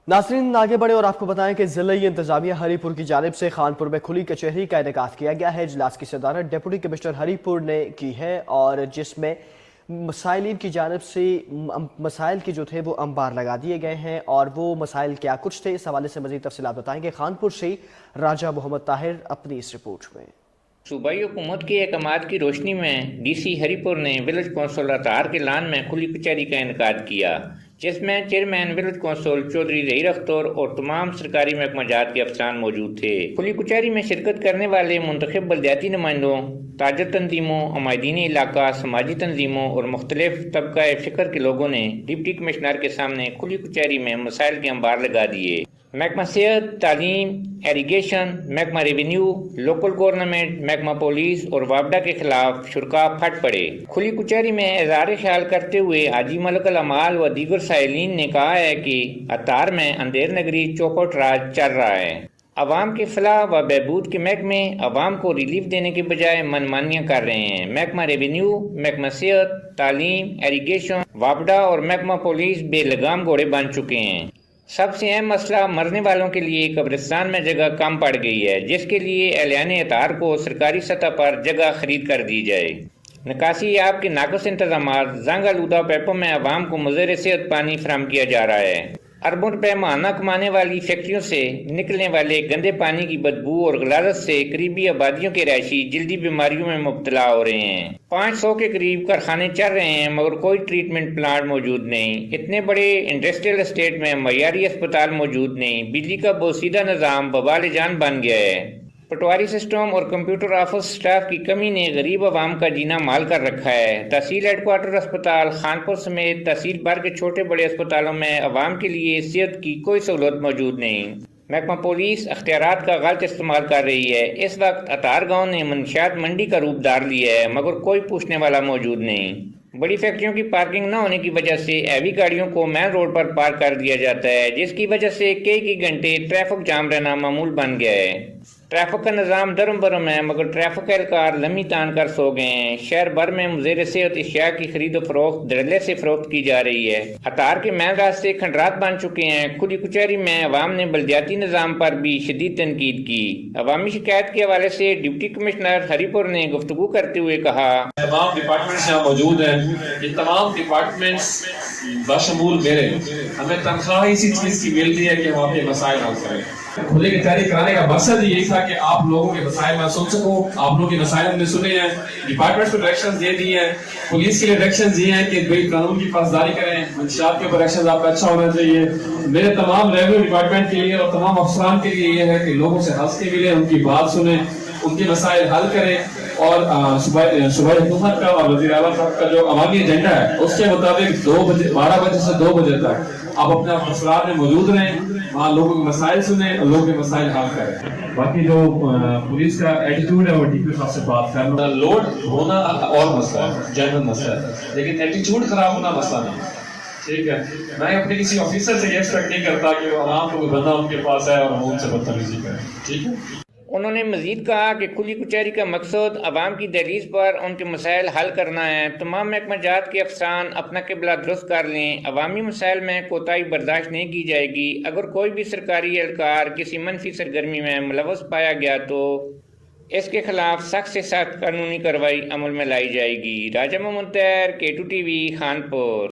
नाज़रीन आगे बढ़े और आपको बताएं कि ज़िला इंतजामिया हरीपुर की जानिब से खानपुर में खुली कचहरी का इनेकाद किया गया है। इजलास की सदारत डिप्टी कमिश्नर हरीपुर ने की है और जिसमें मसाइलिन की जानिब से मसाइल की जो थे वो अंबार लगा दिए गए हैं और वो मसाइल क्या कुछ थे, इस हवाले से मज़ीद तफसीलात बताएंगे खानपुर से राजा मोहम्मद ताहिर अपनी इस रिपोर्ट में। सूबाई हुकूमत के अहकामात की रोशनी में DC हरीपुर ने विलेज कौंसल अतार के लान में खुली कचहरी का इनेकाद किया, जिसमें चेयरमैन विलेज कौंसल चौधरी रही अख्तर और तमाम सरकारी महकमा जात के अफसरान मौजूद थे। खुली कचहरी में शिरकत करने वाले मुंतखब बल्दियाती नुमाइंदों, ताजर तंजीमों, अमायदीनी इलाका, समाजी तंजीमों और मुख्तलिफ तबका फ़िक्र के लोगों ने डिप्टी कमिश्नर के सामने खुली कचहरी में मसाइल के अंबार लगा दिए। महकमा सेहत, तालीम, एरीगेशन, महकमा रेवेन्यू, लोकल गवर्नमेंट, महकमा पुलिस और वापडा के खिलाफ शुरा फट पड़े। खुली कचहरी में इज़हार ख्याल करते हुए हाजी मलक अल अमाल व दीगर साइलिन ने कहा है कि अतार में अंधेर नगरी चौखट राज चल रहा है। अवाम के फलाह व बहबूद के महकमे अवाम को रिलीफ देने के बजाय मनमानियाँ कर रहे हैं। महकमा रेवेन्यू, महकमा सेहत, तालीम, एरीगेशन, वापडा और महकमा पुलिस बेलगाम घोड़े बन चुके हैं। सबसे अहम मसला मरने वालों के लिए कब्रिस्तान में जगह कम पड़ गई है, जिसके लिए एहलियान अतार को सरकारी सतह पर जगह खरीद कर दी जाए। निकासी आब के नाकस इंतजाम, जंग आलूदा पैपों में अवाम को मुज़र सेहत पानी फराहम किया जा रहा है। अरबों रुपए माहाना कमाने वाली फैक्ट्रियों से निकलने वाले गंदे पानी की बदबू और गलाजत से करीबी आबादियों के रहायशी जल्दी बीमारियों में मुब्तला हो रहे हैं। 500 के करीब कारखाने चल रहे हैं मगर कोई ट्रीटमेंट प्लांट मौजूद नहीं। इतने बड़े इंडस्ट्रियल एस्टेट में मयारी अस्पताल मौजूद नहीं। बिजली का बोसीदा निज़ाम बवाल जान बन गया है। पटवारी सिस्टम और कंप्यूटर ऑफिस स्टाफ की कमी ने गरीब आवाम का जीना माल कर रखा है। तहसील हेडक्वार्टर अस्पताल खानपुर समेत तहसील भर के छोटे बड़े अस्पतालों में आवाम के लिए सेहत की कोई सहूलत मौजूद नहीं। महकमा पुलिस अख्तियारात का गलत इस्तेमाल कर रही है। इस वक्त अतार गाँव ने मंशियात मंडी का रूप धार लिया है मगर कोई पूछने वाला मौजूद नहीं। बड़ी फैक्ट्रियों की पार्किंग न होने की वजह से हैवी गाड़ियों को मेन रोड पर पार्क कर दिया जाता है, जिसकी वजह से कई घंटे ट्रैफिक जाम रहना मामूल बन गया है। ट्रैफिक का निज़ाम दरम बरम है मगर ट्रैफिक एहलकार लम्ही तान कर सो गए हैं। शहर भर में मुज़र सेहत अशिया की खरीद फरोख्त धड़ल्ले से फरोख्त की जा रही है। अतार के मेन रास्ते खंडरात बन चुके हैं। खुली कचहरी में अवाम ने बल्दियाती निज़ाम पर भी शदीद तनकीद की। अवामी शिकायत के हवाले से डिप्टी कमिश्नर हरीपुर ने गुफ्तगू करते हुए कहा, तमाम डिपार्टमेंट्स यहाँ मौजूद हैं। ये तमाम डिपार्टमेंट्स बशमूल मेरे हमें तनख्वाह इसी चीज़ की मिलती है कि हम आपके मसाइल हल करें। खुली कचहरी कराने का मकसद यही था कि आप लोगों के मसाइल मैं सुन सकूं। आप लोगों के मसाइल हमने सुने हैं, डिपार्टमेंट्स को डायरेक्शंस दे दिए हैं, पुलिस के लिए डायरेक्शंस दिए हैं कि भाई कानून की पासदारी करें, मंशियात के ऊपर डायरेक्शंस आपका अच्छा होना चाहिए। मेरे तमाम रेवेन्यू डिपार्टमेंट के लिए और तमाम अफसरान के लिए ये है कि लोगों से हंस के मिले, उनकी बात सुने, उनके मसाइल हल करें और सुबह हुकूमत का और वज़ीर आला साहब का जो अवामी एजेंडा है उसके मुताबिक 12 बजे से 2 बजे तक आप अपने मसलात में मौजूद रहें, वहाँ लोगों के मसाइल सुने और लोगों के मसाइल हल करें। बाकी जो पुलिस का एटीट्यूड है वो डीपी साहब से बात करना, लोड होना और मसला है, जनरल मसला है, लेकिन एटीट्यूड खराब होना मसला नहीं। ठीक है, मैं अपने किसी ऑफिसर से ये एक्सपेक्ट नहीं करता कि वो आराम को बंदा उनके पास है और हम उनसे बदतमीजी करें। ठीक है। उन्होंने मजीद कहा कि खुली कचहरी का मकसद अवाम की दहलीज पर उनके मसाइल हल करना है। तमाम महकमा जात के अफसरान अपना किबला दुरुस्त कर लें। अवामी मसाइल में कोताही बर्दाश्त नहीं की जाएगी। अगर कोई भी सरकारी एहलकार किसी मनफी सरगर्मी में मुलव्वस पाया गया तो इसके खिलाफ सख्त से सख्त कानूनी कार्रवाई अमल में लाई जाएगी। राजा मोहम्मद ताहिर, K2 TV, खानपुर।